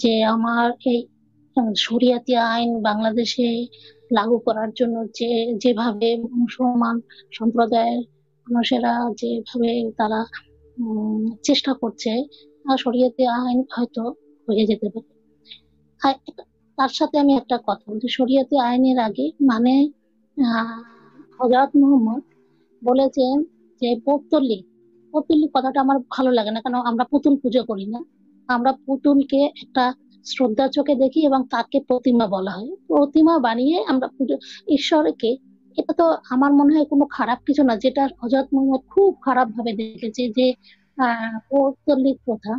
যে আমার এই শরিয়াতি আইন বাংলাদেশে লাগু করার জন্য যেভাবে মুসলমান সম্প্রদায়ের মানুষেরা যেভাবে তারা চেষ্টা করছে, শরিয়াতি আইন হয়তো হয়ে যেতে পারে। আর তার সাথে আমি একটা কথা বলছি, শরিয়াতি আইনের আগে মানে আহ হযরত মুহাম্মদ বলেছেন যে পৌত্তলিক, পৌত্তলিক কথাটা আমার ভালো লাগে না, কারণ আমরা পুতুল পুজো করি না। আমরা পুতুলকে একটা শ্রদ্ধার চোখে দেখি এবং তাকে প্রতিমা বলা হয়, প্রতিমা বানিয়ে আমরা পুজো ঈশ্বরকে। এটা তো আমার মনে হয় কোনো খারাপ কিছু না, যেটা হযরত মুহাম্মদ খুব খারাপ ভাবে দেখেছে যে পৌত্তলিক প্রথা।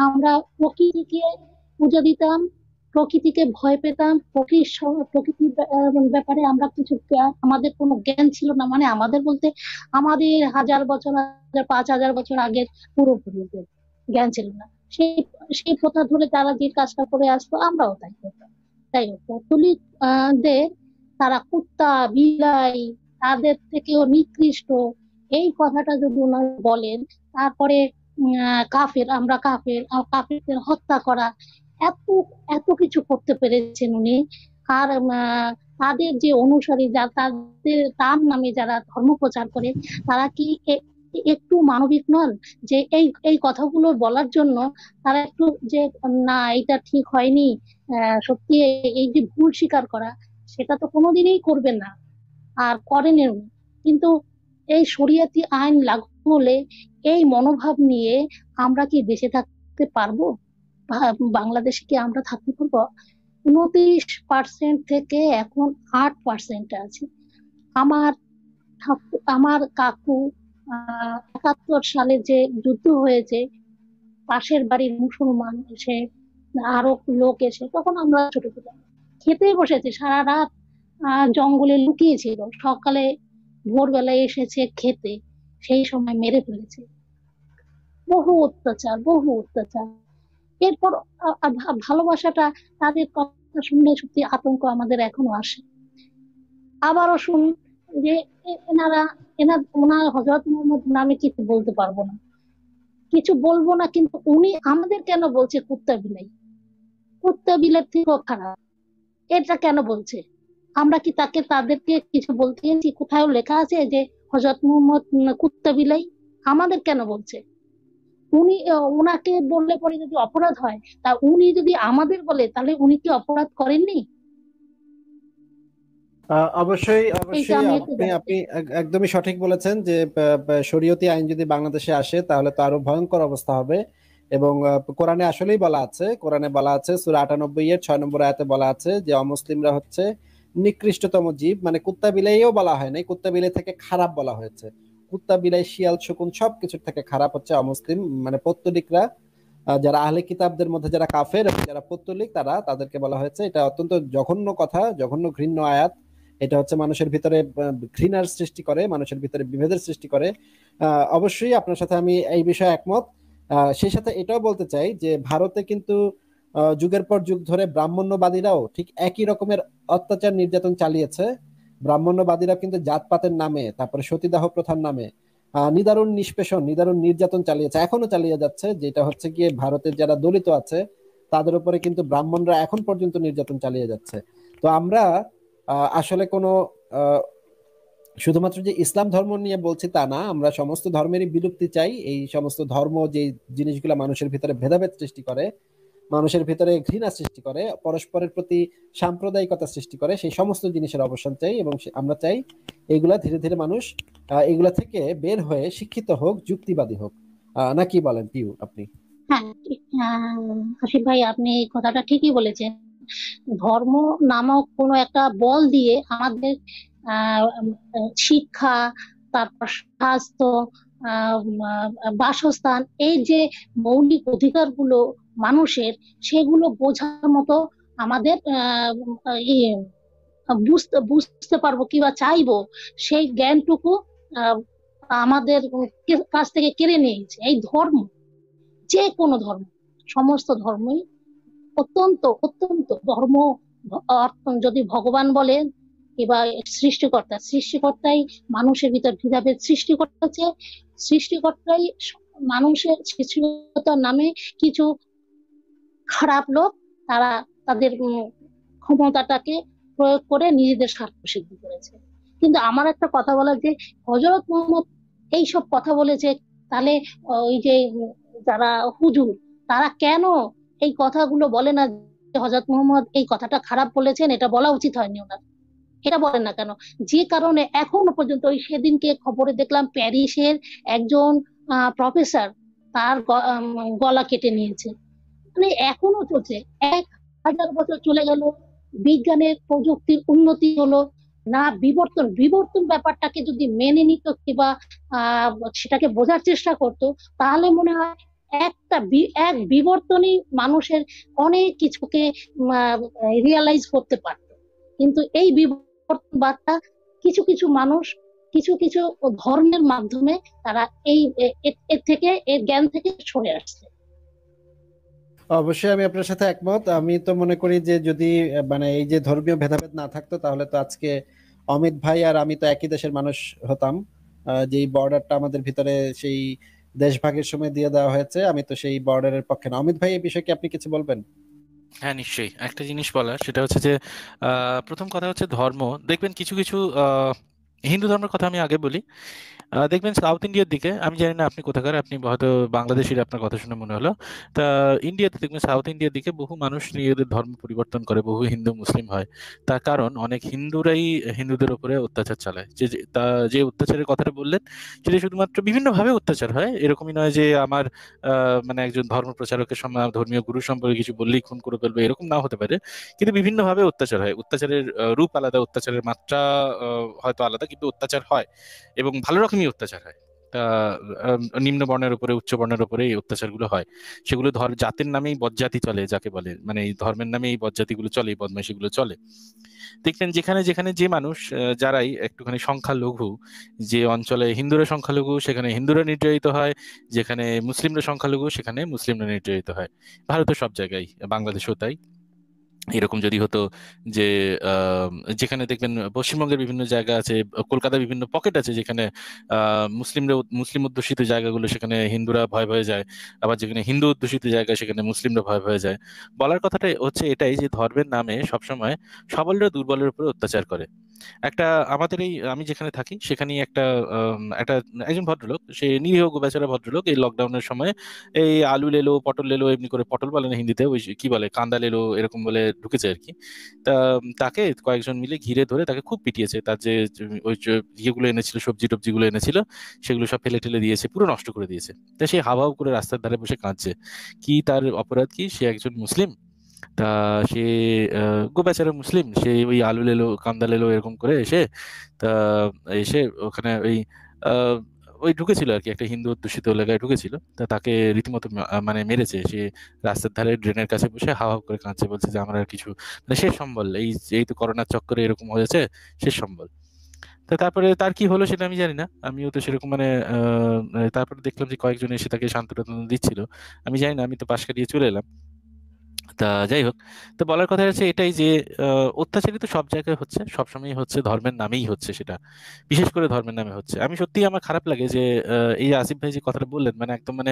আমরা প্রকৃতিকে পুজো দিতাম, প্রকৃতিকে ভয় পেতাম, প্রকৃতির ব্যাপারে আমরা কিছু আমাদের কোনো জ্ঞান ছিল না, মানে আমাদের বলতে আমাদের 1000 বছর, 5000 বছর আগের পূর্বপুরুষদের জ্ঞান ছিল না। সেই সেই প্রথা ধরে তারা যে কাজটা করে আসতো আমরাও তাই করতাম। তাই হোক, পৌত্তলিক দের তারা কুত্তা বিলাই তাদের থেকেও নিকৃষ্ট, এই কথাটা যদি ওনারা বলেন। তারপরে কাফের, আমরা কাফের, কাফেরদের হত্যা করা, এত এত কিছু করতে পেরেছেন উনি। আর তাদের যে অনুসারী যা তাদের তার নামে যারা ধর্ম প্রচার করে, তারা কি একটু মানবিক নন? যে এই এই কথাগুলো বলার জন্য তারা একটু যে না এটা ঠিক হয়নি, সত্যি এই যে ভুল স্বীকার করা, সেটা তো কোনোদিনই করবে না, আর করেনও। কিন্তু এই শরিয়াতি আইন লাগু হলে এই মনোভাব নিয়ে আমরা কি বেঁচে থাকতে পারবো? বাংলাদেশে কি আমরা থাকতে পারবো? 29% থেকে এখন 8% আছে। আমার আমার কাকু 71 সালে যে যুদ্ধ হয়েছে, পাশের বাড়ির মুসলমান এসে, আরো লোক এসে, তখন আমরা ছোট ছোট খেতে বসেছে সারা রাত, জঙ্গলে লুকিয়েছিল, সকালে ভোরবেলায় এসেছে খেতে, সেই সময় মেরে ফেলেছে। বহু অত্যাচার, বহু অত্যাচার। এরপর ভালোবাসাটা, তাদের কথা শুনলে সত্যি আতঙ্ক আমাদের এখনো আসে। আবারও শুন যে এনারা, ওনার হযরত মুহাম্মদ নামে কিছু বলতে পারবো না, কিছু বলবো না, কিন্তু উনি আমাদের কেন বলছে কুত্তা বিলাই? কুত্তা বিলের থেকেও খারাপ, এটা কেন বলছে? আমরা কি তাদেরকে কিছু বলতে গেছি? কোথাও লেখা আছে যে হযরত মুহাম্মদ কুত্তা বিলাই? আমাদের কেন বলছে? উনি ওনাকে বললে পরে যদি অপরাধ হয়, তা উনি যদি আমাদের বলে, তাহলে উনি কি অপরাধ করেননি? অবশ্যই এইটা অবশ্যই আমি একটু আপনি জানতে আপনি একদমই সঠিক বলেছেন যে শরীয়তি আইন যদি বাংলাদেশে আসে তাহলে তো আরো ভয়ঙ্কর অবস্থা হবে। এবং কোরআনে আসলেই বলা আছে, কোরআনে বলা আছে সূরা 98 এর 6 নম্বর আয়াতে বলা আছে যে অমুসলিমরা হচ্ছে নিকৃষ্টতম জীব। মানে কুত্তা বিলাইও বলা হয় নাই, কুত্তা বিলাই থেকে খারাপ বলা হয়েছে। কুত্তা বিলাই শিয়াল শকুন সবকিছুর থেকে খারাপ হচ্ছে অমুসলিম, মানে পৌত্তলিকরা। যারা আহলে কিতাবদের মধ্যে যারা কাফের এবং যারা পৌত্তলিক তাদেরকে বলা হয়েছে। এটা অত্যন্ত জঘন্য কথা, জঘন্য ঘৃণ্য আয়াত। এটা হচ্ছে মানুষের ভিতরে ঘৃণার সৃষ্টি করে, মানুষের ভিতরে বিভেদের সৃষ্টি করে। অবশ্যই আপনার সাথে আমি এই বিষয়ে একমত। সেই সাথে এটাও বলতে চাই যে ভারতে কিন্তু যুগের পর যুগ ধরে ব্রাহ্মণ্যবাদীরাও ঠিক একই রকমের অত্যাচার নির্যাতন চালিয়েছে। ব্রাহ্মণ্যবাদীরা কিন্তু জাতপাতের নামে, তারপরে সতীদাহ প্রথার নামে নিদারুণ নিষ্পেষণ, নিদারুণ নির্যাতন চালিয়েছে, এখনো চালিয়ে যাচ্ছে। যেটা হচ্ছে গিয়ে ভারতের যারা দলিত আছে তাদের উপরে কিন্তু ব্রাহ্মণরা এখন পর্যন্ত নির্যাতন চালিয়ে যাচ্ছে। তো আমরা আসলে কোনো আহ, শুধুমাত্র যে ইসলাম ধর্ম নিয়ে বলছি তা না, আমরা সমস্ত ধর্মেরই বিলুপ্তি চাই। এই সমস্ত ধর্ম যে জিনিসগুলো মানুষের ভিতরে ভেদাভেদ সৃষ্টি করে, মানুষের ভিতরে ঘৃণা সৃষ্টি করে, পরস্পরের প্রতি সাম্প্রদায়িকতা সৃষ্টি করে, সেই সমস্ত জিনিসের অবসান চাই। এবং আমরা চাই এগুলা ধীরে ধীরে মানুষ এগুলা থেকে বের হয়ে শিক্ষিত হোক, যুক্তিবাদী হোক। না কি বলেন পিউ আপনি? হ্যাঁ, হাসিফ ভাই, আপনি এই কথাটা ঠিকই বলেছেন। ধর্ম নামক কোনো একটা বল দিয়ে আমাদের শিক্ষা, তারপর স্বাস্থ্য, বাসস্থান, এই যে মৌলিক অধিকারগুলো মানুষের, সেগুলো বোঝার মতো আমাদের বুঝতে বুঝতে পারবো কিংবা চাইবো, সেই জ্ঞানটুকু আহ, আমাদের কাছ থেকে কেড়ে নিয়েছে এই ধর্ম। যে কোনো ধর্ম, সমস্ত ধর্মই অত্যন্ত অত্যন্ত ধর্ম, যদি ভগবান বলেন কিংবা সৃষ্টিকর্তাই মানুষের ভিতর ভেদাভেদ সৃষ্টি করেছে। সৃষ্টিকর্তাই মানুষের সৃষ্টিকর্তার নামে কিছু খারাপ লোক, তারা তাদের ক্ষমতাটাকে প্রয়োগ করে নিজেদের স্বার্থ সিদ্ধ করেছে। কিন্তু আমার একটা কথা বলার, যে হজরত মোহাম্মদ এই সব কথা বলেছে, তাহলে ওই যে যারা হুজুর, তারা কেন এই কথাগুলো বলে না যে হজরত মোহাম্মদ এই কথাটা খারাপ বলেছেন, এটা বলা উচিত হয়নি ওনার? এটা বলেন না কেন? যে কারণে এখনো পর্যন্ত, ওই সেদিনকে খবরে দেখলাম প্যারিসের একজন প্রফেসর তার গলা কেটে নিয়েছে। মানে এখনো চলছে। 1000 বছর চলে গেল, বিজ্ঞানের প্রযুক্তির উন্নতি হলো না, বিবর্তন বিবর্তন ব্যাপারটাকে যদি মেনে নিত কিংবা আহ সেটাকে বোঝার চেষ্টা করতো, তাহলে মনে হয় এক বিবর্তনই মানুষের অনেক কিছুকে রিয়ালাইজ করতে পারতো। কিন্তু এই বিবর্তন বার্তা কিছু কিছু মানুষ, কিছু কিছু ধর্মের মাধ্যমে তারা এই এর থেকে, এর জ্ঞান থেকে সরে আসছে। অবশ্যই আমি আপনার সাথে একমত। আমি তো মনে করি যে যদি মানে এই যে ধর্মীয় ভেদাভেদ না থাকতো, তাহলে তো আজকে অমিত ভাই আর আমি তো একই দেশের মানুষ হতাম। যেই বর্ডারটা আমাদের ভিতরে সেই দেশভাগের সময় দিয়ে দেওয়া হয়েছে, আমি তো সেই বর্ডারের পক্ষে না। অমিত ভাই, এই বিষয়ে কি আপনি কিছু বলবেন? হ্যাঁ, নিশ্চয়ই একটা জিনিস বলার, সেটা হচ্ছে যে প্রথম কথা হচ্ছে ধর্ম। দেখবেন কিছু কিছু হিন্দু ধর্মের কথা আমি আগে বলি। দেখবেন সাউথ ইন্ডিয়ার দিকে, আমি জানি না আপনি কোথাকার, আপনি হয়তো বাংলাদেশের, আপনার কথা শুনে মনে হলো। তা ইন্ডিয়াতে দেখবেন, সাউথ ইন্ডিয়ার দিকে বহু মানুষ নিজেদের ধর্ম পরিবর্তন করে, বহু হিন্দু মুসলিম হয়। তার কারণ অনেক হিন্দুরাই হিন্দুদের উপরে অত্যাচার চালায়। যে অত্যাচারের কথাটা বললেন, সেটা শুধুমাত্র বিভিন্নভাবে অত্যাচার হয়, এরকমই নয় যে আমার মানে একজন ধর্ম প্রচারকের সময় ধর্মীয় গুরু সম্পর্কে কিছু বললেই খুন করে ফেলবে, এরকম নাও হতে পারে। কিন্তু বিভিন্নভাবে অত্যাচার হয়, অত্যাচারের রূপ আলাদা, অত্যাচারের মাত্রা হয়তো আলাদা, কিন্তু অত্যাচার হয় এবং ভালো রকমই অত্যাচার হয়। তা নিম্ন বর্ণের উপরে উচ্চ বর্ণের উপরে এই অত্যাচারগুলো হয়। সেগুলো জাতের নামেই বজ্জাতি চলে, যাকে বলে, মানে এই ধর্মের নামে এই বজ্জাতিগুলো চলে, এই বদমাইশিগুলো চলে। দেখবেন যেখানে যেখানে যে মানুষ যারাই একটুখানি সংখ্যালঘু, যে অঞ্চলে হিন্দুরা সংখ্যালঘু সেখানে হিন্দুরা নির্যাতিত হয়, যেখানে মুসলিমরা সংখ্যালঘু সেখানে মুসলিমরা নির্যাতিত হয়। ভারতের সব জায়গায়, বাংলাদেশেও তাই। এরকম যদি হতো যে আহ, যেখানে দেখবেন পশ্চিমবঙ্গের বিভিন্ন জায়গা আছে, কলকাতার বিভিন্ন পকেট আছে যেখানে মুসলিম অধ্যুষিত জায়গাগুলো, সেখানে হিন্দুরা ভয় ভয়ে যায়। আবার যেখানে হিন্দু অধ্যুষিত জায়গা সেখানে মুসলিমরা ভয় ভয়ে যায়। বলার কথাটা হচ্ছে এটাই, যে ধর্মের নামে সবসময় সবলরা দুর্বলের উপরে অত্যাচার করে। একটা আমাদের এই, আমি যেখানে থাকি সেখানেই একটা একজন ভদ্রলোক, সে নিরীহ বেচারা ভদ্রলোক, এই লকডাউনের সময় এই আলু লেলো, পটল লেলো, এমনি করে পটল বলে না হিন্দিতে, ওই কি বলে, কান্দা লেলো, এরকম বলে ঢুকেছে আর কি। তা তাকে কয়েকজন মিলে ঘিরে ধরে তাকে খুব পিটিয়েছে। তার ওই যে ইয়েগুলো এনেছিল, সবজি টবজিগুলো এনেছিল, সেগুলো সব ফেলে টেলে দিয়েছে, পুরো নষ্ট করে দিয়েছে। তা সে হাউ হাউ করে রাস্তার ধারে বসে কাঁদছে। কি তার অপরাধ কি? সে একজন মুসলিম। তা সে বেচারা মুসলিম, সে ওই আলু লেলো, কান্দা লেলো, এরকম করে এসে, তা এসে ওখানে আহ, ওই ঢুকেছিল আর কি, একটা হিন্দু অধ্যুষিত এলাকায় ঢুকেছিল। তা তাকে রীতিমতো মানে মেরেছে। সে রাস্তার ধারে ড্রেনের কাছে বসে হাও হাও করে কাঁদছে, বলছে যে আমার আর কিছু, মানে শেষ সম্বল, এই তো করোনার চক্করে এরকম হয়েছে, শেষ সম্বল। তা তারপরে তার কি হলো সেটা আমি জানি না, আমিও তো সেরকম মানে তারপরে দেখলাম যে কয়েকজন এসে তাকে সান্ত্বনা দিচ্ছিল। আমি জানি না, আমি তো পাশ কাটিয়ে চলে এলাম। তা যাই হোক, তো বলার কথা হচ্ছে এটাই যে অত্যাচারিত সব জায়গায় হচ্ছে, সবসময় হচ্ছে, ধর্মের নামেই হচ্ছে সেটা, বিশেষ করে ধর্মের নামে হচ্ছে। আমি সত্যি, আমার খারাপ লাগে যে এই যে আসিফ ভাই যে কথাটা বললেন, মানে একদম মানে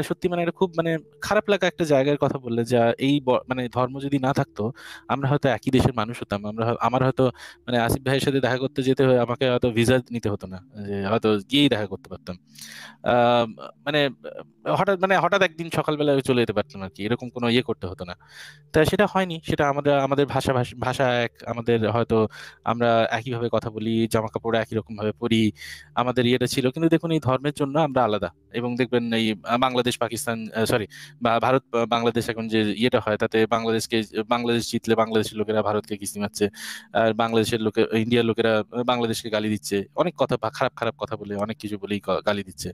সত্যি মানে এটা খুব মানে খারাপ লাগা একটা জায়গার কথা বললেন, যে মানে ধর্ম যদি না থাকতো, আমরা হয়তো একই দেশের মানুষ হতাম। আমার হয়তো মানে আসিফ ভাইয়ের সাথে দেখা করতে যেতে হয়, আমাকে হয়তো ভিসা নিতে হতো না, যে হয়তো গিয়েই দেখা করতে পারতাম। আহ মানে হঠাৎ একদিন সকালবেলা চলে যেতে পারতাম আর কি, এরকম কোনো ইয়ে করতে হতো না। তা সেটা হয়নি। সেটা আমাদের আমাদের ভাষা এক, আমাদের হয়তো আমরা একইভাবে কথা বলি, জামা কাপড় একই রকম ভাবে পরি, আমাদের ইয়েটা ছিল। কিন্তু দেখুন, এই ধর্মের জন্য আমরা আলাদা। এবং দেখবেন এই বাংলাদেশ পাকিস্তান, সরি, ভারত বাংলাদেশ এখন যে ইয়েটা হয়, তাতে বাংলাদেশ জিতলে বাংলাদেশের লোকেরা ভারতকে কিস্তি মারছে, আর বাংলাদেশের ইন্ডিয়ার লোকেরা বাংলাদেশকে গালি দিচ্ছে, অনেক কথা বা খারাপ খারাপ কথা বলে, অনেক কিছু বলেই গালি দিচ্ছে।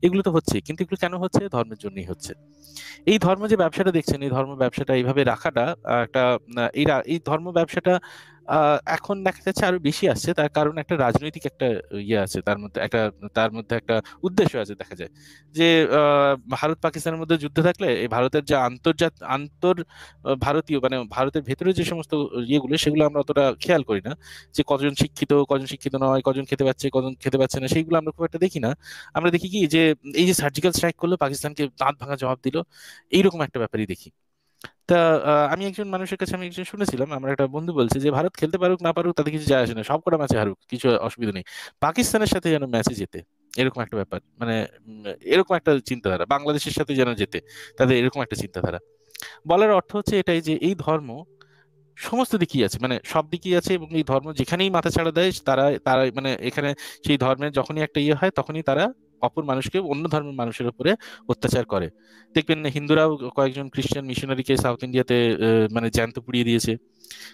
এগুলো তো হচ্ছে, কিন্তু এগুলো কেন হচ্ছে? ধর্মের জন্যই হচ্ছে। এই ধর্ম যে ব্যবসাটা দেখছেন, এই ধর্ম ব্যবসাটা এইভাবে রাখাটা একটা এই ধর্ম ব্যবসাটা এখন দেখা যাচ্ছে আরো বেশি আসছে। তার কারণ একটা রাজনৈতিক একটা ইয়ে আছে তার মধ্যে একটা উদ্দেশ্য আছে। দেখা যায় যে ভারত পাকিস্তানের মধ্যে যুদ্ধ থাকলে এই ভারতের যে ভারতীয়, মানে ভারতের ভেতরে যে সমস্ত ইয়েগুলো, সেগুলো আমরা অতটা খেয়াল করি না, যে কতজন শিক্ষিত, কজন শিক্ষিত নয়, কজন খেতে পাচ্ছে, কজন খেতে পাচ্ছে না, সেইগুলো আমরা খুব একটা দেখি না। আমরা দেখি কি, যে এই যে সার্জিক্যাল স্ট্রাইক করলো, পাকিস্তানকে দাঁত ভাঙা জবাব দিল, এইরকম একটা ব্যাপারই দেখি। তা আমি একজন মানুষের কাছে আমি একজন শুনেছিলাম, আমার একটা বন্ধু বলছে যে ভারত খেলতে পারুক না পারুক তাতে কিছু যায় আসে না, সব কটা ম্যাচে হারুক কিছু অসুবিধা নেই, পাকিস্তানের সাথে যেন ম্যাচে যেতে, এরকম একটা ব্যাপার, মানে এরকম একটা চিন্তাধারা, বাংলাদেশের সাথে যেন যেতে, তাদের এরকম একটা চিন্তাধারা। বলার অর্থ হচ্ছে এটাই যে এই ধর্ম সমস্ত দিকই আছে, মানে সব দিকই আছে, এবং এই ধর্ম যেখানেই মাথা ছাড়া দেয় তারা তারা মানে এখানে সেই ধর্মের যখনই একটা ইয়ে হয় তখনই তারা অপর মানুষকে, অন্য ধর্মের মানুষের উপরে অত্যাচার করে। দেখবেন হিন্দুরাও কয়েকজন খ্রিস্টান মিশনারিকে সাউথ ইন্ডিয়াতে মানে জ্যান্ত পুড়িয়ে দিয়েছে।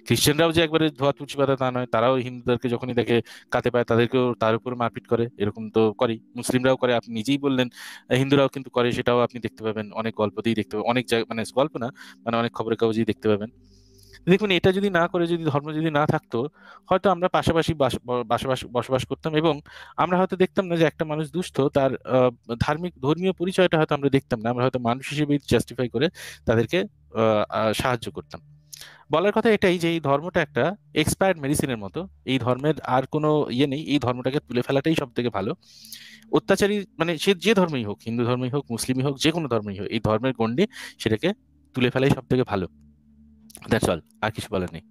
খ্রিস্টানরাও যে একবারে ধোয়া তুলসী পাতা তা নয়, তারাও হিন্দুদেরকে যখনই দেখে কাতে পায় তাদেরকেও তার উপর মারপিট করে, এরকম তো করেই, মুসলিমরাও করে, আপনি নিজেই বললেন। হিন্দুরাও কিন্তু করে, সেটাও আপনি দেখতে পাবেন অনেক গল্পতেই দেখতে পাবেন, অনেক জায়গায়, মানে গল্প না, মানে অনেক খবরের কাগজেই দেখতে পাবেন। দেখুন এটা যদি না করে, যদি ধর্ম যদি না থাকতো, হয়তো আমরা পাশাপাশি বসবাস করতাম, এবং আমরা হয়তো দেখতাম না যে একটা মানুষ দুস্থ, তার ধর্মীয় পরিচয়টা হয়তো আমরা দেখতাম না, আমরা হয়তো মানুষ হিসেবে জাস্টিফাই করে তাদেরকে সাহায্য করতাম। বলার কথা এটাই যে এই ধর্মটা একটা এক্সপায়ার্ড মেডিসিনের মতো, এই ধর্মের আর কোনো ইয়ে নেই, এই ধর্মটাকে তুলে ফেলাটাই সব থেকে ভালো। অত্যাচারী মানে সে যে ধর্মই হোক, হিন্দু ধর্মই হোক, মুসলিমই হোক, যে কোনো ধর্মই হোক, এই ধর্মের গণ্ডি সেটাকে তুলে ফেলাই সব থেকে ভালো। দ্যাটস অল, আর কিছু বলার নেই।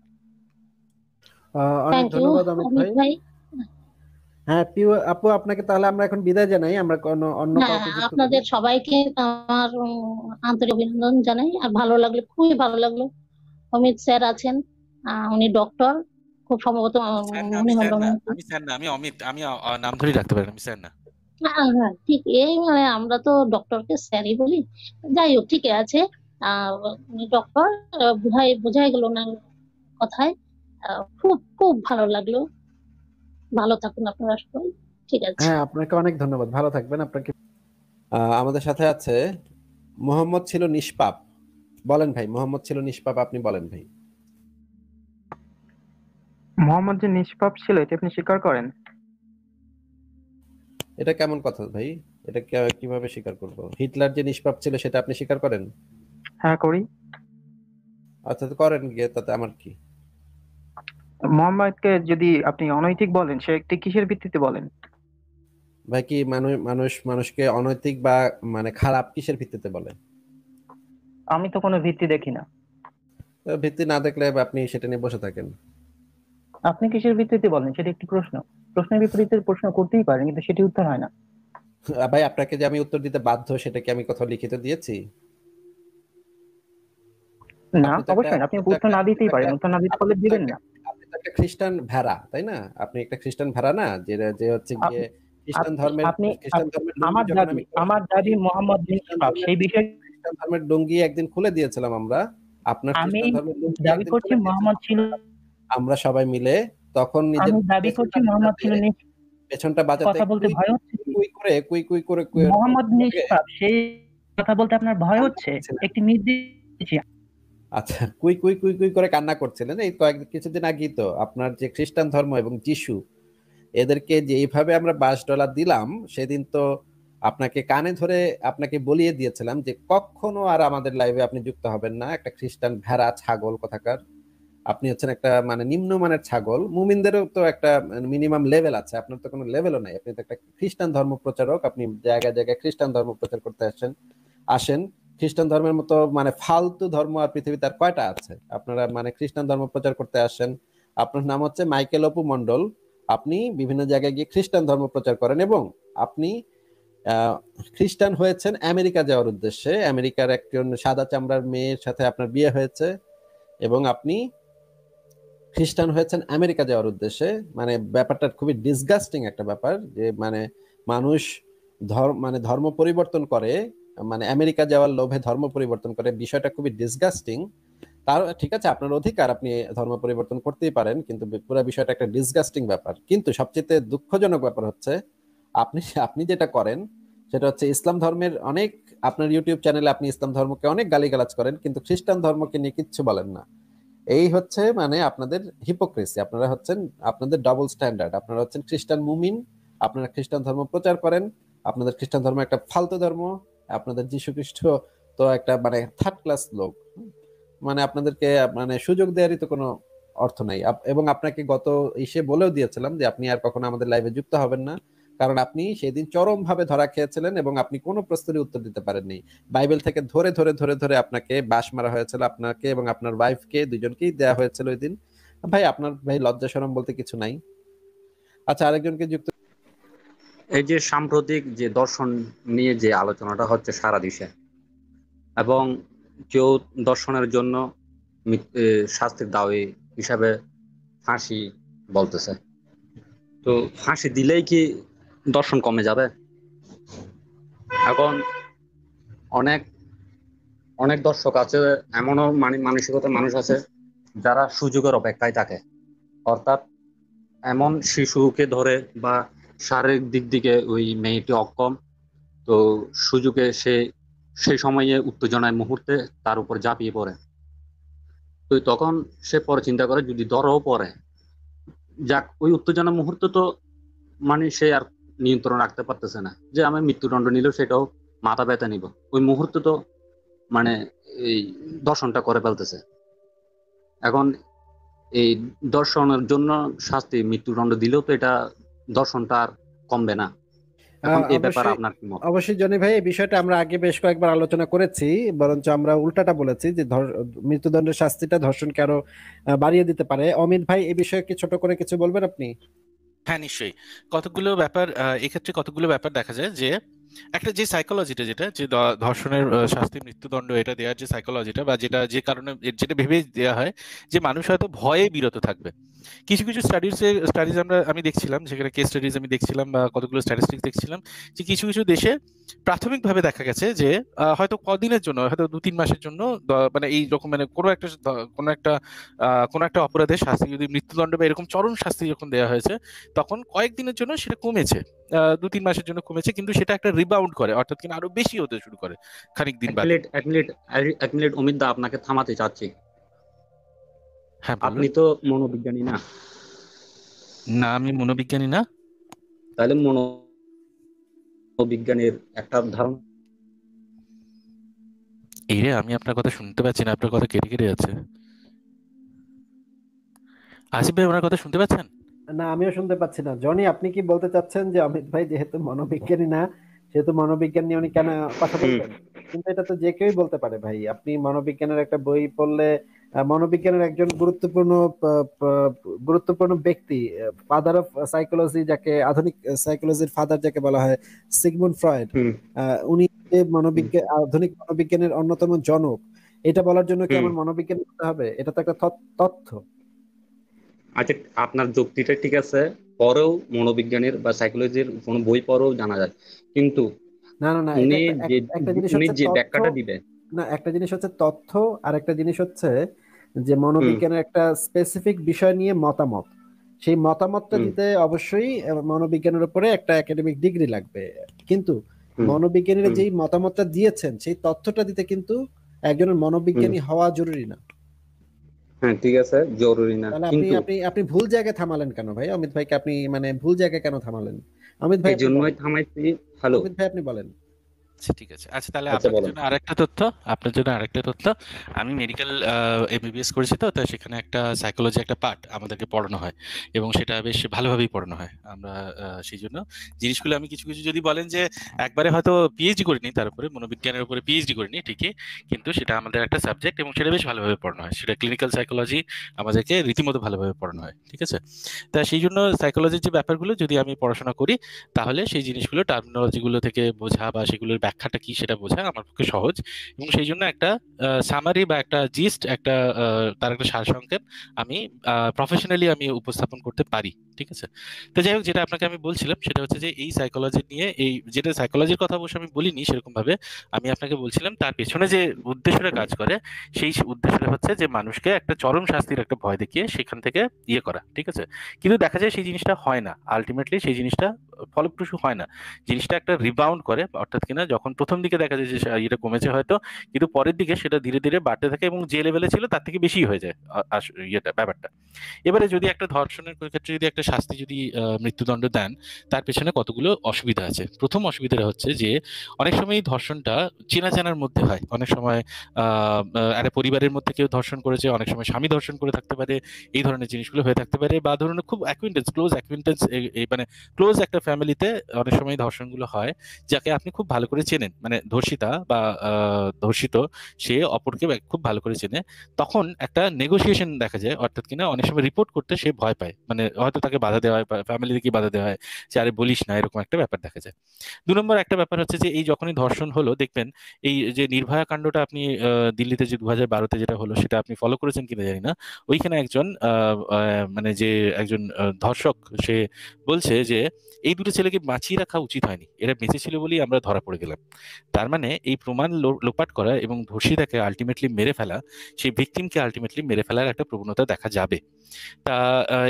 অনেক থ্যাংক ইউ ধন্যবাদ অমিত অমিত ভাই। ভাই। হ্যাঁ প্রিয় আপু, আপনাকে তাহলে আমরা এখন বিদায় জানাই, আমরা কোনো অন্য হ্যাঁ, কাউকে যুক্ত করি। আপনাদের সবাইকে আমার আন্তরিক অভিনন্দন জানাই। আর ভালো লাগলো, খুবই ভালো লাগলো। অমিত স্যার আছেন, উনি ডক্টর, খুব সম্ভবত স্যার না, উনি আমি স্যার হলো না, নাকি। আমি স্যার না, আমি অমিত, আমি নাম ধরেই রাখতে পারেন, আমি স্যার না। হ্যাঁ, ঠিক এই মানে আমরা তো ডক্টরকে স্যারই বলি। যাই হোক, ঠিক আছে। উনি ডক্টর, বোঝাই বোঝাই গেল না কথায়। খুব খুব ভালো লাগলো। ভালো থাকুন আপনারা সবাই। ঠিক আছে। হ্যাঁ আপনাকে অনেক ধন্যবাদ, ভালো থাকবেন। আপনাকে আমাদের সাথে আছে মোহাম্মদ ছিল নিষ্পাপ। বলেন ভাই, মোহাম্মদ ছিল নিষ্পাপ, আপনি বলেন ভাই। মোহাম্মদ যে নিষ্পাপ ছিল এটি আপনি স্বীকার করেন? এটা কেমন কথা ভাই? এটা কিভাবে স্বীকার করব? হিটলার যে নিষ্পাপ ছিল সেটা আপনি স্বীকার করেন? হ্যাঁ, করি। আচ্ছা তো করেন গিয়ে, তাতে আমার কি? মোহাম্মদকে যদি আপনি অনৈতিক বলেন, সে একটি কিসের ভিত্তিতে বলেন? ভাই কি মানুষকে অনৈতিক বা মানে খারাপ কিসের ভিত্তিতে বলে? আমি তো কোনো ভিত্তি দেখি না। ভিত্তি না দেখলে আপনি সেটা নিয়ে বসে থাকেন। আপনি কিসের ভিত্তিতে বলেন সেটা একটি প্রশ্ন। প্রশ্নের বিপরীতে প্রশ্ন করতেই পারেন, কিন্তু সেটি উত্তর হয় না। ভাই আপনাকে যে আমি উত্তর দিতে বাধ্য, সেটা কি আমি কোথাও লিখিত দিয়েছি? না, আপনি তো একটা অবশ্যই না। আপনি আপনি তো উত্তর একটা না আপনি তো দিতেই একটা পারেন, উত্তর না দিতে আপনি বলে তো দিবেন একটা না। আপনি তো একটা খ্রিস্টান ভেড়া, তাই না? আপনি একটা খ্রিস্টান ভেড়া না, যে যে হচ্ছে গিয়ে আপ- খ্রিস্টান আপনি ধর্মের আপনি খ্রিস্টান আপ- ধর্মের লুঙ্গি আমার যখন দাবি আমি পরিধান আমার করি, দাবি মোহাম্মদ খ্রিস্টান নিষ্পাপ, ধর্মের সেই বিষয়ে খ্রিস্টান ধর্মের লুঙ্গি একদিন খুলে দিয়েছিলাম আমরা। আপনার আমি খ্রিস্টান ধর্মের লুঙ্গি দাবি একদিন করছি খুলে দিয়েছিলাম মোহাম্মদ ছিল আমরা সবাই মিলে। তখন নিজের আমি দাবি করছি পেছনটা মোহাম্মদ বাজাতে ছিল পেছনটা বাজাতে কথা বলতে কুই ভয় হচ্ছে কি? কুই করে কুই কুই করে মোহাম্মদ করে নিষ্পাপ, সেই কথা বলতে আপনার ভয় কান্না হচ্ছে? করছিলেন। একটি নির্দিষ্ট আচ্ছা, কুই কুই কুই কুই করে কান্না করছিলেন। এই কিছুদিন আগেই তো আপনার যে খ্রিস্টান ধর্ম এবং যিশু, এদেরকে যে এইভাবে আমরা $22 দিলাম, সেদিন তো আপনাকে কানে ধরে আপনাকে বলিয়ে দিয়েছিলাম যে কখনো আর আমাদের লাইভে আপনি যুক্ত হবেন না। একটা খ্রিস্টান ভেড়া ছাগল কোথাকার। আপনি হচ্ছেন একটা মানে নিম্নমানের ছাগল। মুমিনদেরও তো একটা মিনিমাম লেভেল আছে, আপনার তো কোনো লেভেলও নাই। আপনি তো একটা খ্রিস্টান ধর্ম প্রচারক, আপনি জায়গায় জায়গায় খ্রিস্টান ধর্ম প্রচার করতে আসেন। খ্রিস্টান ধর্মের মতো মানে ফালতু ধর্ম আর পৃথিবীতে আর কয়টা আছে? আপনারা মানে খ্রিস্টান ধর্ম প্রচার করতে আসেন। আপনার নাম হচ্ছে মাইকেল অপু মন্ডল। আপনি বিভিন্ন জায়গায় গিয়ে খ্রিস্টান ধর্ম প্রচার করেন, এবং আপনি আহ, খ্রিস্টান হয়েছেন আমেরিকা যাওয়ার উদ্দেশ্যে। আমেরিকার একজন সাদা চামড়ার মেয়ের সাথে আপনার বিয়ে হয়েছে, এবং আপনি খ্রিস্টান হয়েছেন আমেরিকা যাওয়ার উদ্দেশ্যে। মানে ব্যাপারটা খুবই ডিসগাস্টিং একটা ব্যাপার, যে মানে মানুষ ধর্ম পরিবর্তন করে, মানে আমেরিকা যাওয়ার লোভে ধর্ম পরিবর্তন করে। বিষয়টা খুবই ডিসগাস্টিং। তার ঠিক আছে, আপনার অধিকার, আপনি ধর্ম পরিবর্তন করতেই পারেন, কিন্তু পুরো বিষয়টা একটা ডিসগাস্টিং ব্যাপার। কিন্তু সবচেয়ে দুঃখজনক ব্যাপার হচ্ছে আপনি আপনি যেটা করেন সেটা হচ্ছে ইসলাম ধর্মের অনেক, আপনার ইউটিউব চ্যানেলে আপনি ইসলাম ধর্মকে অনেক গালিগালাজ করেন, কিন্তু খ্রিস্টান ধর্মকে নিয়ে কিচ্ছু বলেন না। এই হচ্ছে মানে আপনাদের হিপোক্রেসি। আপনারা হচ্ছেন, আপনাদের ডাবল স্ট্যান্ডার্ড। আপনারা হচ্ছেন খ্রিস্টান মুমিন, আপনারা খ্রিস্টান ধর্ম প্রচার করেন। আপনাদের খ্রিস্টান ধর্ম একটা ফালতু ধর্ম। আপনাদের যীশু খ্রিস্ট তো একটা মানে থার্ড ক্লাস লোক। মানে আপনাদেরকে মানে সুযোগ দেওয়ারই তো কোনো অর্থ নাই। এবং আপনাকে গত ইসে বলেও দিয়েছিলাম যে আপনি আর কখনো আমাদের লাইভে যুক্ত হবেন না। কারণ আপনি সেদিন চরম ভাবে ধরা খেয়েছিলেন এবং আপনি কোনো প্রশ্নের উত্তর দিতে পারেননি। বাইবেল থেকে ধরে ধরে ধরে ধরে আপনাকে বাঁশ মারা হয়েছিল, আপনাকে এবং আপনার ওয়াইফকে দুজনকেই দেয়া হয়েছিল ওই দিন। ভাই আপনার ভাই লজ্জা শরম বলতে কিছু নাই। আচ্ছা, আরেকজনকে যুক্ত। এই যে সাম্প্রতিক যে দর্শন নিয়ে যে আলোচনাটা হচ্ছে সারা দেশে, এবং কেউ দর্শনের জন্য শাস্তির দাবি হিসাবে ফাঁসি বলতেছে, তো ফাঁসি দিলেই কি দর্শন কমে যাবে? এখন অনেক অনেক দর্শক আছে, এমনও মানসিকতার মানুষ আছে যারা সুযোগের অপেক্ষায় থাকে। অর্থাৎ এমন শিশুকে ধরে বা শারীরিক দিক থেকে ওই মেয়েটি অক্ষম, তো সুযোগে সেই সময়ে উত্তেজনায় মুহূর্তে তার উপর ঝাঁপিয়ে পড়ে। তো তখন সে পরে চিন্তা করে যদি ধরও পড়ে, যাক ওই উত্তেজনা মুহূর্তে তো সে আর নিয়ন্ত্রণ রাখতে পারতেছে না, যে আমি মৃত্যুদণ্ড নিলেও সেটাও মাথা ব্যথা নিব, ওই মুহূর্তে তো এই দর্শনটা করে ফেলতেছে। এখন এই দর্শনের জন্য শাস্তি মৃত্যুদণ্ড দিলেও তো এটা দর্শনটা আর কমবে না। এখন এই ব্যাপারে আপনার কি মত? অবশ্যই জনি ভাই, এই বিষয়টা আমরা আগে বেশ কয়েকবার আলোচনা করেছি, বরঞ্চ আমরা উল্টাটা বলেছি যে মৃত্যুদণ্ডের শাস্তিটা ধর্ষণকে আরো বাড়িয়ে দিতে পারে। অমিত ভাই, এই বিষয়ে কি ছোট করে কিছু বলবেন আপনি? হ্যাঁ, নিশ্চয়ই। কতগুলো ব্যাপার এক্ষেত্রে কতগুলো ব্যাপার দেখা যায় যে একটা যে সাইকোলজিটা, যেটা যে ধর্ষণের শাস্তি মৃত্যুদণ্ড এটা দেওয়ার যে সাইকোলজিটা, বা যেটা যে কারণে যেটা ভেবে দেওয়া হয় যে মানুষ হয়তো ভয়ে বিরত থাকবে। কিছু কিছু স্টাডিজ আমি দেখছিলাম, যেখানে কেস স্টাডিজ আমি দেখছিলাম বা কতগুলো স্ট্যাটিস্টিক্স দেখছিলাম, যে কিছু কিছু দেশে প্রাথমিকভাবে দেখা গেছে যে হয়তো কদিনের জন্য, হয়তো 2-3 মাসের জন্য এই রকম কোনো একটা অপরাধের শাস্তি যদি মৃত্যুদণ্ড বা এরকম চরম শাস্তি যখন দেওয়া হয়েছে, তখন কয়েকদিনের জন্য সেটা কমেছে, 2-3 মাসের জন্য কমেছে, কিন্তু সেটা একটা রিবাউন্ড করে, অর্থাৎ কিনা আরো বেশি হতে শুরু করে খানিক দিন বাদে। এক মিনিট অমিত দা, আপনাকে থামাতে চাচ্ছি। হ্যাঁ, আপনি তো মনোবিজ্ঞানী না? না, আমি মনোবিজ্ঞানী না। তাহলে মনোবিজ্ঞানীর একটা ধারণা। এই রে, আমি আপনার কথা শুনতে পাচ্ছি না, আপনার কথা কেটে কেটে যাচ্ছে। আসিফ ভাই, ওনার কথা শুনতে পাচ্ছেন? না, আমিও শুনতে পাচ্ছি না। জনি, আপনি কি বলতে চাচ্ছেন যে অমিত ভাই যেহেতু মনোবিজ্ঞানী না, সেহেতু মনোবিজ্ঞান নিয়ে উনি কেন কথা বলবেন? কিন্তু এটা তো যে কেউই বলতে পারে ভাই। আপনি মনোবিজ্ঞানের একটা বই পড়লে মনোবিজ্ঞানের একজন গুরুত্বপূর্ণ ব্যক্তি, ফাদার অফ সাইকোলজি, যাকে আধুনিক সাইকোলজির ফাদার যাকে বলা হয়, সিগমুন্ড ফ্রয়েড, উনি আধুনিক মনোবিজ্ঞানের অন্যতম জনক। এটা বলার জন্য কি আমার মনোবিজ্ঞান করতে হবে? এটা তো একটা তথ্য। আচ্ছা, আপনার যুক্তিটা ঠিক আছে, পরেও মনোবিজ্ঞানের বা সাইকোলজির কোন বই পরেও জানা যায়, কিন্তু না না না, উনি একটা জিনিস উনি হচ্ছে যে তথ্য, ব্যাখ্যাটা দিবে। না, একটা জিনিস হচ্ছে তথ্য, আর একটা জিনিস হচ্ছে যে মনোবিজ্ঞানের একটা স্পেসিফিক বিষয় নিয়ে মতামত। সেই মতামতটা দিতে অবশ্যই মনোবিজ্ঞানের উপরে একটা একাডেমিক ডিগ্রি লাগবে, কিন্তু মনোবিজ্ঞানীরা যেই মতামতটা দিয়েছেন সেই তথ্যটা দিতে কিন্তু একজনের মনোবিজ্ঞানী হওয়া জরুরি না। হ্যাঁ, ঠিক আছে, জরুরি না, তাহলে কিন্তু আপনি ভুল জায়গায় থামালেন কেন ভাই? অমিত ভাইকে আপনি ভুল জায়গায় কেন থামালেন? অমিত ভাই, এই জন্যই থামাইছি। হ্যালো অমিত ভাই, আপনি বলেন। ঠিক আছে। আচ্ছা, তাহলে আচ্ছা, আপনার বলেন। জন্য আরেকটা তথ্য। আমি মেডিকেল এমবিবিএস করেছি, তো তাই সেখানে একটা সাইকোলজি একটা পার্ট আমাদেরকে পড়ানো হয়, এবং সেটা বেশ ভালোভাবেই পড়ানো হয়। আমরা সেই জন্য জিনিসগুলো আমি কিছু কিছু, যদি বলেন যে একবারে হয়তো পিএইচডি করিনি, তার উপরে মনোবিজ্ঞানের উপরে পিএইচডি করিনি ঠিকই, কিন্তু সেটা আমাদের একটা সাবজেক্ট এবং সেটা বেশ ভালোভাবে পড়ানো হয়। সেটা ক্লিনিক্যাল সাইকোলজি আমাদেরকে রীতিমতো ভালোভাবে পড়ানো হয়, ঠিক আছে? তা সেই জন্য সাইকোলজির যে ব্যাপারগুলো যদি আমি পড়াশোনা করি, তাহলে সেই জিনিসগুলো টার্মিনোলজিগুলো থেকে বোঝা বা সেগুলোর ব্যাখ্যাটা কি সেটা বোঝা আমার পক্ষে সহজ, এবং সেই জন্য একটা সামারি বা একটা জিস্ট, তার একটা সারসংক্ষেপ আমি প্রফেশনালি আমি উপস্থাপন করতে পারি, ঠিক আছে? তো যাই হোক, যেটা আপনাকে আমি বলছিলাম সেটা হচ্ছে যে এই সাইকোলজি নিয়ে, যেটা সাইকোলজির কথা অবশ্য আমি বলিনি সেরকম ভাবে, আমি আপনাকে বলছিলাম তার পেছনে যে উদ্দেশ্যটা কাজ করে, সেই উদ্দেশ্যটা হচ্ছে যে মানুষকে একটা চরম শাস্তির একটা ভয় দেখিয়ে সেখান থেকে ইয়ে করা, ঠিক আছে? কিন্তু দেখা যায় সেই জিনিসটা হয় না, আলটিমেটলি সেই জিনিসটা ফলপ্রসূ হয় না। জিনিসটা একটা রিবাউন্ড করে, অর্থাৎ কিনা যখন তখন প্রথম দিকে দেখা যায় যে এটা কমেছে হয়তো, কিন্তু পরের দিকে সেটা ধীরে ধীরে বাড়তে থাকে এবং যে লেভেলে ছিল তার থেকে বেশি হয়ে যায় ইয়েটা ব্যাপারটা। এবারে যদি একটা ধর্ষণের ক্ষেত্রে যদি একটা শাস্তি যদি মৃত্যুদণ্ড দেন, তার পেছনে কতগুলো অসুবিধা আছে। প্রথম অসুবিধাটা হচ্ছে যে অনেক সময় এই ধর্ষণটা চেনা জানার মধ্যে হয়। অনেক সময় একটা পরিবারের মধ্যে কেউ ধর্ষণ করেছে, অনেক সময় স্বামী ধর্ষণ করে থাকতে পারে, এই ধরনের জিনিসগুলো হয়ে থাকতে পারে, বা ধরুন খুব ক্লোজ অ্যাকুইন্টেন্স, মানে ক্লোজ একটা ফ্যামিলিতে অনেক সময় ধর্ষণগুলো হয়, যাকে আপনি খুব ভালো করে চেনেন, মানে ধর্ষিতা বা ধর্ষিত সে অপরকে খুব ভালো করে চেনে। তখন একটা নেগোসিয়েশন দেখা যায়, অর্থাৎ কিনা অনেক সময় রিপোর্ট করতে সে ভয় পায়, মানে হয়তো তাকে বাধা দেওয়া হয়, ফ্যামিলি থেকে বাধা দেওয়া হয় যে আরে বলিস না, এরকম একটা ব্যাপার দেখা যায়। 2 নম্বর একটা ব্যাপার হচ্ছে যে এই যখনই ধর্ষণ হলো, দেখবেন এই যে নির্ভয়া কাণ্ডটা আপনি দিল্লিতে যে 2012-তে যেটা হলো, সেটা আপনি ফলো করেছেন কিনা জানি না। ওইখানে একজন মানে যে একজন ধর্ষক, সে বলছে যে এই দুটো ছেলেকে বাঁচিয়ে রাখা উচিত হয়নি, এরা বেঁচে ছিল বলেই আমরা ধরা পড়ে গেলাম। তার মানে এই প্রমাণ লোপাট করা এবং ধর্ষিতাকে আলটিমেটলি মেরে ফেলা, সেই ভিকটিমকে আলটিমেটলি মেরে ফেলার একটা প্রবণতা দেখা যাবে। তা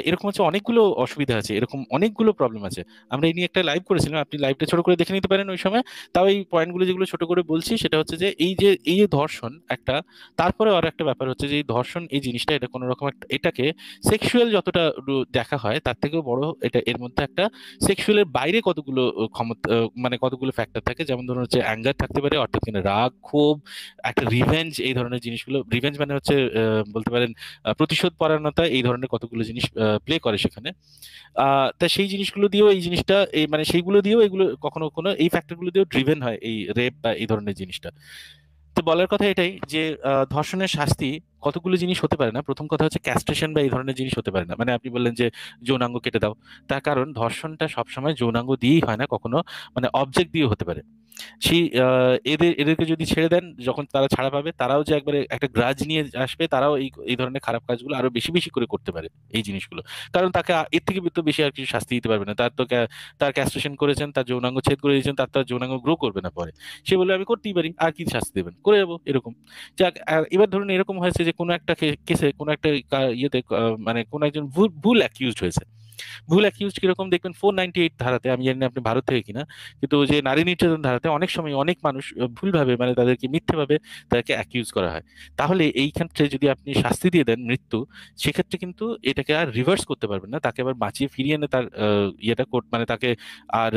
এরকম হচ্ছে অনেকগুলো অসুবিধা আছে, এরকম অনেকগুলো প্রবলেম আছে। আমরা এই নিয়ে একটা লাইভ করেছিলাম, আপনি লাইভটা ছোট করে দেখে নিতে পারেন ওই সময়। তাও এই পয়েন্টগুলো যেগুলো ছোট করে বলছি, সেটা হচ্ছে যে এই যে ধর্ষণ একটা, তারপরে আর একটা ব্যাপার হচ্ছে যে এই ধর্ষণ এই জিনিসটা, এটা কোনো রকম একটা, এটাকে সেক্সুয়াল যতটা দেখা হয় তার থেকেও বড়, এটা এর মধ্যে একটা সেক্সুয়ালের বাইরে কতগুলো ক্ষমতা, মানে কতগুলো ফ্যাক্টর থাকে। যেমন ধরুন হচ্ছে অ্যাঙ্গার থাকতে পারে, অর্থাৎ কিনা রাগ, ক্ষোভ, একটা রিভেঞ্জ, এই ধরনের জিনিসগুলো। রিভেঞ্জ মানে হচ্ছে বলতে পারেন প্রতিশোধ পরায়ণতা, এই ধরনের কতগুলো জিনিস প্লে করে সেখানে। তা সেই জিনিসগুলো দিয়েও এই জিনিসটা, এই মানে সেইগুলো দিয়েও এগুলো কখনো কখনো এই ফ্যাক্টরগুলো দিয়েও ড্রিভেন হয় এই রেপ বা এই ধরনের জিনিসটা। তো বলার কথা এটাই যে ধর্ষণের শাস্তি কতগুলো জিনিস হতে পারে না। প্রথম কথা হচ্ছে ক্যাস্ট্রেশন বা এই ধরনের জিনিস হতে পারে না। মানে আপনি বললেন যে যৌনাঙ্গ কেটে দাও, তার কারণ ধর্ষণটা সবসময় যৌনাঙ্গ দিয়েই হয় না, কখনো মানে অবজেক্ট দিয়েও হতে পারে। সেই এদেরকে যদি ছেড়ে দেন, যখন তারা ছাড়া পাবে, তারাও যে একবারে একটা গ্রাজ নিয়ে আসবে, তারাও এই এই ধরনের খারাপ কাজগুলো আরো বেশি বেশি করে করতে পারে এই জিনিসগুলো। কারণ তাকে এর থেকে তো বেশি আর কিছু শাস্তি দিতে পারবে না। তার ক্যাস্ট্রেশন করেছেন, তার যৌনাঙ্গ ছেদ করে দিয়েছেন, তার যৌনাঙ্গ গ্রো করবে না পরে। সে বলে আমি করতেই পারি, আর কি শাস্তি দেবেন, করে যাবো, এরকম। যাক, এবার ধরুন এরকম হয়েছে যে কোনো একটা কেসে, কোনো একটা ইয়েতে, মানে কোনো একজন ভুল অ্যাকিউজড হয়েছে। ভুল অ্যাকিউজড কিরকম দেখবেন, 498 ধারাতে, আমি জানি না আপনি ভারত থেকে কিনা, কিন্তু যে নারী নির্যাতন ধারাতে অনেক সময় অনেক মানুষ ভুলভাবে, মানে তাদেরকে মিথ্যেভাবে তাদেরকে অ্যাকিউজ করা হয়। তাহলে এই ক্ষেত্রে যদি আপনি শাস্তি দিয়ে দেন মৃত্যু, সেক্ষেত্রে কিন্তু এটাকে আর রিভার্স করতে পারবেন না, তাকে আবার বাঁচিয়ে ফিরিয়ে এনে তার ইয়েটা মানে তাকে আর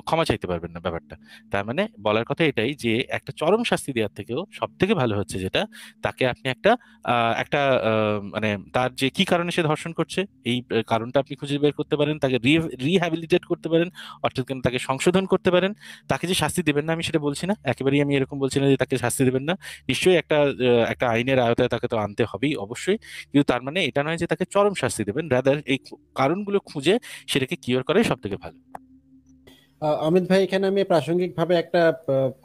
ক্ষমা চাইতে পারবেন না ব্যাপারটা। তার মানে বলার কথা এটাই যে একটা চরম শাস্তি দেওয়ার থেকেও সব থেকে ভালো হচ্ছে যেটা, তাকে আপনি একটা মানে তার যে কি কারণে সে ধর্ষণ করছে, এই কারণটা আপনি খুঁজে বের করতে পারেন, তাকে রিহ্যাবিলিটেট করতে পারেন, অর্থাৎ তাকে সংশোধন করতে পারেন। তাকে যে শাস্তি দেবেন না আমি সেটা বলছি না, একেবারেই আমি এরকম বলছি না যে তাকে শাস্তি দেবেন না। নিশ্চয়ই একটা আইনের আওতায় তাকে তো আনতে হবেই অবশ্যই, কিন্তু তার মানে এটা নয় যে তাকে চরম শাস্তি দেবেন। রাদার এই কারণগুলো খুঁজে সেটাকে কিওর করাই সব থেকে ভালো। অমিত ভাই, এখানে আমি প্রাসঙ্গিক ভাবে একটা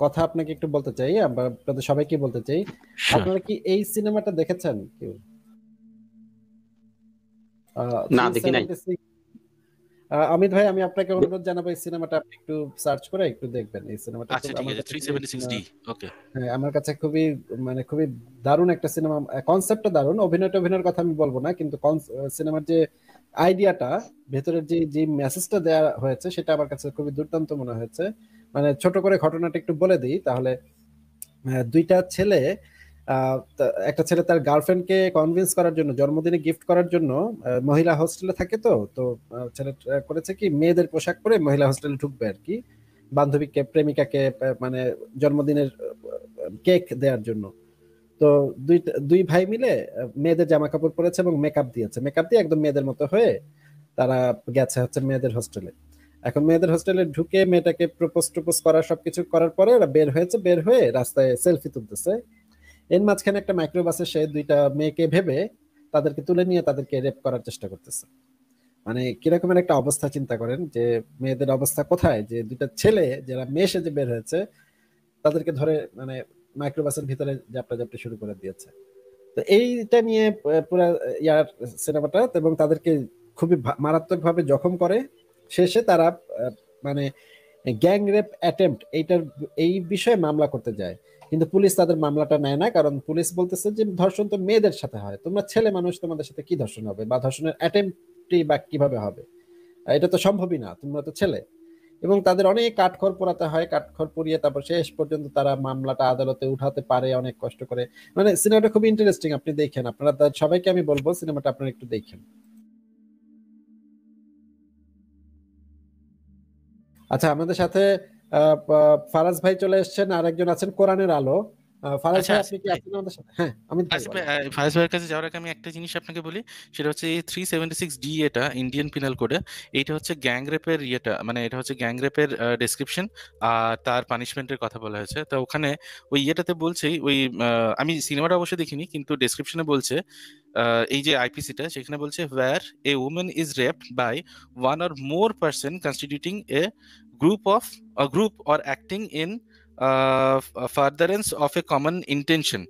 কথা আপনাকে একটু বলতে চাই, আপনাদের সবাইকে বলতে চাই। আপনারা কি এই সিনেমাটা দেখেছেন কেউ? না, দেখি নাই। 376। অমিত ভাই, আমি আপনাকে অনুরোধ জানাবো এই সিনেমাটা আপনি একটু সার্চ করে একটু দেখবেন। এই সিনেমাটা আচ্ছা, ঠিক আছে, 376D। ওকে। হ্যাঁ, আমার কাছে খুবই মানে খুবই দারুণ একটা সিনেমা। কনসেপ্টটা দারুণ, অভিনয়ের কথা আমি বলবো না, কিন্তু সিনেমার যে আইডিয়াটা, ভেতরের যে যে মেসেজটা দেওয়া হয়েছে, সেটা আমার কাছে খুবই দুর্দান্ত মনে হয়েছে। মানে ছোট করে ঘটনাটা একটু বলে দিই তাহলে। দুইটা ছেলে, একটা ছেলে তার গার্লফ্রেন্ডকে কনভিন্স করার জন্য, জন্মদিনে গিফট করার জন্য, মহিলা হোস্টেলে থাকে, তো তো ছেলে করেছে কি, মেয়েদের পোশাক পরে মহিলা হোস্টেলে ঢুকবে আর কি, বান্ধবীকে, প্রেমিকাকে মানে জন্মদিনের কেক দেওয়ার জন্য। তো দুই ভাই মিলে মেয়েদের জামা কাপড় পরেছে এবং মেকআপ দিয়েছে, মেকআপ দিয়ে একদম মেয়েদের মতো হয়ে তারা গেছে হচ্ছে মেয়েদের হোস্টেলে। এখন মেয়েদের হোস্টেলে ঢুকে মেয়েটাকে প্রপোজ করার সবকিছু করার পরে ওরা বের হয়েছে, বের হয়ে রাস্তায় সেলফি তুলতেছে। এর মাঝখানে একটা মাইক্রোবাসে সে দুইটা মেয়েকে ভেবে তাদেরকে তুলে নিয়ে তাদেরকে রেপ করার চেষ্টা করতেছে। মানে কিরকমের একটা অবস্থা চিন্তা করেন, যে মেয়েদের অবস্থা কোথায়, যে দুইটা ছেলে যারা মেয়ে সেজে বের হয়েছে তাদেরকে ধরে মানে মাইক্রোবাসের ভিতরে জাপটা শুরু করে দিয়েছে। তো এইটা নিয়ে পুরো ইয়ার সিনেমাটা, এবং তাদেরকে খুবই মারাত্মক ভাবে জখম করে। শেষে তারা মানে গ্যাং রেপ অ্যাটেম্পট এই বিষয়ে মামলা করতে যায়, কিন্তু পুলিশ তাদের মামলাটা নেয় না, কারণ পুলিশ বলতেছে যে ধর্ষণ তো মেয়েদের সাথে হয়, তোমরা ছেলে মানুষ, তোমাদের সাথে কি ধর্ষণ হবে, বা ধর্ষণের অ্যাটেম্পটই বা কিভাবে হবে, এটা তো সম্ভবই না, তোমরা তো ছেলে। এবং তাদের অনেক কাঠখড় পোড়াতে হয়, কাঠখড় পুড়িয়ে তারপর শেষ পর্যন্ত তারা মামলাটা আদালতে উঠাতে পারে অনেক কষ্ট করে। মানে সিনেমাটা খুব ইন্টারেস্টিং, আপনি দেখেন, আপনারা সবাইকে আমি বলবো সিনেমাটা আপনারা একটু দেখেন। আচ্ছা, আমাদের সাথে ফারাজ ভাই চলে এসেছেন, আর একজন আছেন কোরআনের আলো। ফারাজ আচ্ছা ভাই, আপনি আসিফ কি ভাই, আছেন আমাদের সাথে? হ্যাঁ, অমিত ভাই আসিফ ভাই, বলেন। ফায়েজ ভাইয়ের কাছে যাওয়ার আগে আমি একটা জিনিস আপনাকে বলি, সেটা হচ্ছে এই 376D, এটা ইন্ডিয়ান পিনাল কোডে, এইটা হচ্ছে গ্যাং রেপের ইয়েটা, মানে এটা হচ্ছে গ্যাং রেপের ডেসক্রিপশন আর তার পানিশমেন্টের কথা বলা হয়েছে। তো ওখানে ওই ইয়েটাতে বলছেই, ওই আমি সিনেমাটা অবশ্যই দেখিনি, কিন্তু ডেসক্রিপশনে বলছে এই যে আইপিসিটা, সেখানে বলছে where a woman is raped by one or more person constituting a group or acting in furtherance of a common intention.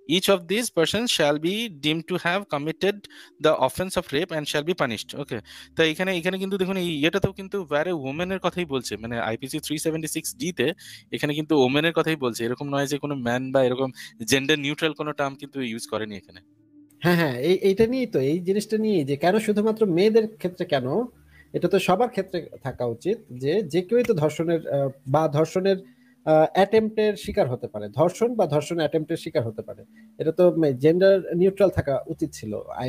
Each of these persons shall be deemed to have committed the offense of rape and shall be punished. ওকে, তো এখানে এখানে কিন্তু দেখুন এই ইয়েটাতেও কিন্তু ওয়্যারে ওমেনের কথাই বলছে, মানে আইপিসি 376D তে এখানে কিন্তু ওমেনের কথাই বলছে, এরকম নয় যে কোনো ম্যান বা এরকম জেন্ডার নিউট্রাল কোনো টার্ম কিন্তু ইউজ করেনি এখানে। হ্যাঁ হ্যাঁ, এইটা নিয়েই তো, এই জিনিসটা নিয়ে যে কেন শুধুমাত্র মেয়েদের ক্ষেত্রে, কেন এটা তো সবার ক্ষেত্রে থাকা উচিত, যে যে কেউই তো ধর্ষণের বা ধর্ষণের অ্যাটেম্পটের শিকার হতে পারে, ধর্ষণ বা ধর্ষণ অ্যাটেম্পটের শিকার হতে পারে। এটা তো জেন্ডার নিউট্রাল থাকা উচিত ছিল আইন।